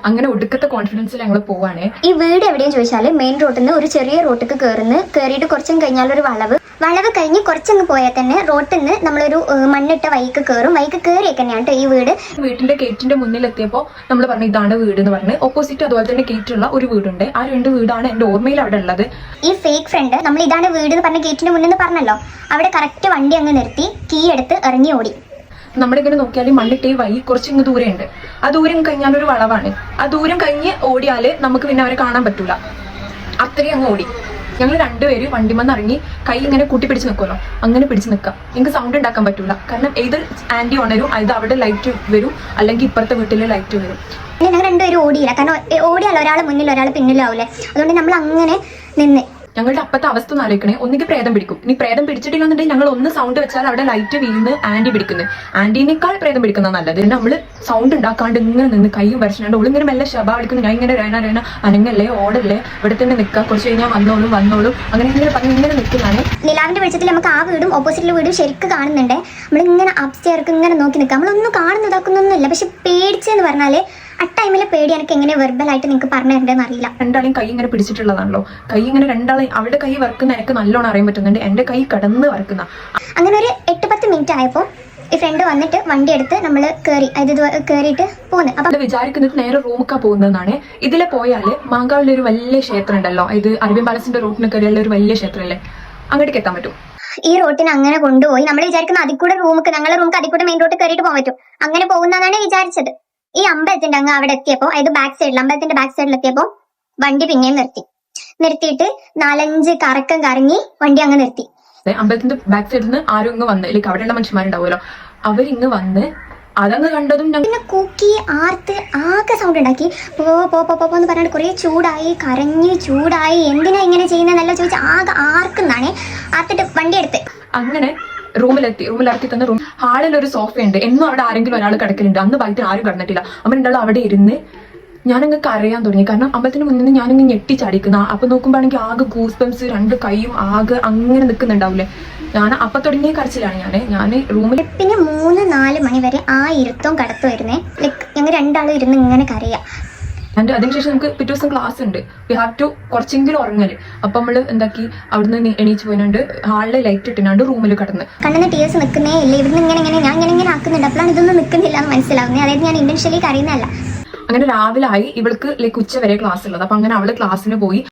അങ്ങനെ ഒടുക്കത്തെ കോൺഫിഡൻസിൽ ഞങ്ങൾ പോവാണ്. ഈ വീട് എവിടെയെന്ന് ചോദിച്ചാൽ മെയിൻ റോഡിൽ നിന്ന് ഒരു ചെറിയ റോട്ടിക്ക് കയറിയിട്ട് കുറച്ചും കഴിഞ്ഞാൽ ഒരു വളവ് കഴിഞ്ഞ് കുറച്ചങ്ങ് പോയാൽ തന്നെ റോട്ടിൽ നിന്ന് നമ്മളൊരു മണ്ണിട്ട വൈക്ക് കയറും. വൈക്ക് കയറിയൊക്കെ തന്നെയാണ് ഈ വീടിന്റെ ഗേറ്റിന്റെ മുന്നിലെത്തിയപ്പോൾ നമ്മൾ പറഞ്ഞു ഇതാണ് വീട് എന്ന് പറഞ്ഞ്. ഓപ്പോസിറ്റ് അതുപോലെ തന്നെ ഗേറ്റുള്ള ഒരു വീടുണ്ട്. ആ 2 വീടാണ് എന്റെ ഓർമ്മയിൽ അവിടെ ഉള്ളത്. ഈ ഫേക്ക് ഫ്രണ്ട് നമ്മൾ ഇതാണ് വീട് എന്ന് പറഞ്ഞ ഗേറ്റിന്റെ മുന്നിൽ പറഞ്ഞല്ലോ, അവിടെ കറക്റ്റ് വണ്ടി അങ്ങ് നിർത്തി കീ എടുത്ത് ഇറങ്ങി ഓടി. നമ്മളിങ്ങനെ നോക്കിയാൽ മണ്ണിട്ടേ വഴി കുറച്ചിങ്ങ് ദൂരമുണ്ട്. ആ ദൂരം കഴിഞ്ഞാൽ ഒരു വളവാണ്. ആ ദൂരം കഴിഞ്ഞ് ഓടിയാൽ നമുക്ക് പിന്നെ അവരെ കാണാൻ പറ്റൂല. അത്രയും അങ്ങ് ഓടി. ഞങ്ങൾ 2 പേര് വണ്ടിമന്ന് ഇറങ്ങി കൈ ഇങ്ങനെ കൂട്ടി പിടിച്ച് നിൽക്കുമല്ലോ, അങ്ങനെ പിടിച്ച് നിൽക്കാം. എനിക്ക് സൗണ്ട് ഉണ്ടാക്കാൻ പറ്റൂല. കാരണം ഏത് ആന്റി ഉണരും, അത് അവിടെ ലൈറ്റ് വരും, അല്ലെങ്കിൽ ഇപ്പുറത്തെ വീട്ടിലെ ലൈറ്റ് വരും. ഞങ്ങൾ 2 പേരും ഓടിയില്ല. കാരണം ഓടിയാൽ ഒരാൾ മുന്നിൽ ഒരാൾ പിന്നിലാവൂലേ, അതുകൊണ്ട് നമ്മൾ അങ്ങനെ നിന്ന്. ഞങ്ങളുടെ അപ്പത്തെ അവസ്ഥ ഒന്ന് ആലോചിക്കണേ. ഒന്നിക്ക് പ്രേതം പിടിക്കും. ഇനി പ്രേതം പിടിച്ചിട്ടില്ലെന്നുണ്ടെങ്കിൽ ഞങ്ങൾ ഒന്ന് സൗണ്ട് വെച്ചാൽ അവിടെ ലൈറ്റ് വീഴുന്ന ആന്റി പിടിക്കുന്നത്. ആന്റിനേക്കാൾ പ്രേതം പിടിക്കുന്ന നല്ലത്. നമ്മൾ സൗണ്ട് ഉണ്ടാക്കാണ്ട് ഇങ്ങനെ നിന്ന് കൈയും വരച്ചിട്ടുണ്ട്. ഓളിങ്ങനെ മെല്ലെ ശബ എടുക്കുന്നു. ഞാൻ ഇങ്ങനെ രേണ അനങ്ങല്ലേ ഓടല്ലേ, ഇവിടെ തന്നെ നിൽക്കുക, കുറച്ച് കഴിഞ്ഞാൽ വന്നോളും അങ്ങനെ ഇങ്ങനെ നിൽക്കുന്നതാണ്. നിലാവിന്റെ വെളിച്ചത്തിൽ നമുക്ക് ആ വീടും ഓപ്പോസിറ്റിലെ വീടും ശരിക്കും കാണുന്നുണ്ട്. നമ്മളിങ്ങനെ അപ്സ്റ്റെയർക്ക് ഇങ്ങനെ നോക്കി നിൽക്കുക. നമ്മളൊന്നും കാണുന്നതാക്കുന്നൊന്നുമില്ല. പക്ഷെ പേടിച്ചെന്ന് പറഞ്ഞാല് ആ ടൈമിലെ പേടി എനിക്ക് എങ്ങനെ വെർബലായിട്ട് നിങ്ങൾക്ക് പറഞ്ഞു തരേണ്ടതെന്ന് അറിയില്ല. രണ്ടാളെയും കൈ ഇങ്ങനെ പിടിച്ചിട്ടുള്ളതാണല്ലോ. കൈ ഇങ്ങനെ രണ്ടാളെയും അവളുടെ കൈ വറക്കുന്ന എനിക്ക് നല്ലോണം അറിയാൻ പറ്റുന്നുണ്ട്. എന്റെ കൈ കടന്ന് വറക്കുന്ന. അങ്ങനെ ഒരു 8-10 മിനിറ്റ് ആയപ്പോൾ ഈ ഫ്രണ്ട് വന്നിട്ട് വണ്ടി എടുത്ത് നമ്മൾ കയറിയിട്ട് പോകുന്നത്. അപ്പൊ വിചാരിക്കുന്നത് നേരെ റൂമൊക്കെ പോകുന്നതാണ്. ഇതിലെ പോയാല് മാങ്കാവിലെ ഒരു വലിയ ക്ഷേത്രം ഉണ്ടല്ലോ, ഇത് അറബിയൻ പാലസിന്റെ റൂട്ടിന് കയറിയുള്ള ഒരു വലിയ ക്ഷേത്രമല്ലേ, അങ്ങോട്ടേക്ക് എത്താൻ പറ്റും. ഈ റോട്ടിന് അങ്ങനെ കൊണ്ടുപോയി നമ്മൾ വിചാരിക്കുന്ന അതിക്കൂടെ ഞങ്ങളുടെ റൂമിക്ക് അതിക്കൂടെ മെയിൻ റോഡ് കയറിയിട്ട് പോകാൻ പറ്റും. അങ്ങനെ പോകുന്നതാണ് വിചാരിച്ചത്. ഈ അമ്പലത്തിന്റെ അങ്ങ് അവിടെ എത്തിയപ്പോ, അതായത് ബാക്ക് സൈഡിൽ, അമ്പലത്തിന്റെ ബാക്ക് സൈഡിൽ എത്തിയപ്പോ വണ്ടി പിന്നെയും നിർത്തിയിട്ട് 4-5 കറക്കം കറങ്ങി വണ്ടി അങ്ങ് നിർത്തി. അമ്പലത്തിന്റെ ബാക്ക് സൈഡിൽ നിന്ന് ആരും ഇങ്ങ് വന്ന്, ലൈക്ക് അവിടെയുള്ള മനുഷ്യന്മാരുണ്ടാവുമല്ലോ, അവരിങ്ങ് വന്ന് അതങ്ങ് കണ്ടതും പിന്നെ കൂക്കി ആർത്ത് ആകെ സൗണ്ട് ഉണ്ടാക്കി. പോന്ന് പറഞ്ഞിട്ട് കുറെ ചൂടായി എന്തിനാ ഇങ്ങനെ ചെയ്യുന്നതെന്നല്ല ചോദിച്ച് ആകെ ആർക്കുന്നാണ്. ആർത്തിട്ട് വണ്ടി എടുത്ത് അങ്ങനെ റൂമിലിറക്കി തന്ന ഹാളിൽ ഒരു സോഫയുണ്ട്. എന്നും അവിടെ ആരെങ്കിലും ഒരാൾ കിടക്കലുണ്ട്. അന്ന് ഭാഗത്തിന് ആരും കിടന്നിട്ടില്ല. അമ്മ രണ്ടാളും അവിടെ ഇരുന്ന് ഞാനങ്ങ് കരയാൻ തുടങ്ങി. കാരണം അമ്പലത്തിന് മുന്നിൽ നിന്ന് ഞാനിങ്ങ് ഞെട്ടിച്ചടിക്കുന്ന. അപ്പൊ നോക്കുമ്പോഴാണെങ്കിൽ ആകെ ഗൂസ് ബംസ്, 2 കൈയും ആകെ അങ്ങനെ നിൽക്കുന്നുണ്ടാവില്ലേ. ഞാൻ അപ്പൊ തുടങ്ങിയ കരച്ചിലാണ്. ഞാൻ റൂമിൽ പിന്നെ 3-4 മണി വരെ ആ ഇരുത്തവും കടത്തു വരുന്നേ. ലൈക്ക് ഞങ്ങൾ രണ്ടാളും ഇരുന്ന് ഇങ്ങനെ കരയാ. അതിനുശേഷം നമുക്ക് പിറ്റേ ദിവസം ക്ലാസ് ഉണ്ട്. വി ഹാവ് ടു കുറച്ചെങ്കിലും ഉറങ്ങല്. അപ്പൊ നമ്മള് എന്താക്കി, അവിടുന്ന് എണീച്ച് പോയിട്ടുണ്ട്. ഹാളിൽ ലൈറ്റ് ഇട്ടിനാണ്ട് റൂമിൽ കിടന്ന് കണ്ണിന് ടീയേഴ്സ് നിൽക്കുന്നേ ഇല്ല. ഇവിടുന്ന് ഞാൻ ഇങ്ങനെ ആക്കുന്നുണ്ട്. അപ്പോഴാണ് ഇതൊന്നും നിൽക്കുന്നില്ല എന്ന് മനസ്സിലാവുന്നത്. അതായത് ഞാൻ ഇന്റൻഷ്യലി കരയുന്നതല്ല. അങ്ങനെ രാവിലെ ആയി. ഇവൾക്ക് ലൈക്ക് ഉച്ച വരെ ക്ലാസ് ഉള്ളത്. അപ്പൊ അങ്ങനെ അവള് ക്ലാസ്സിന് പോയി.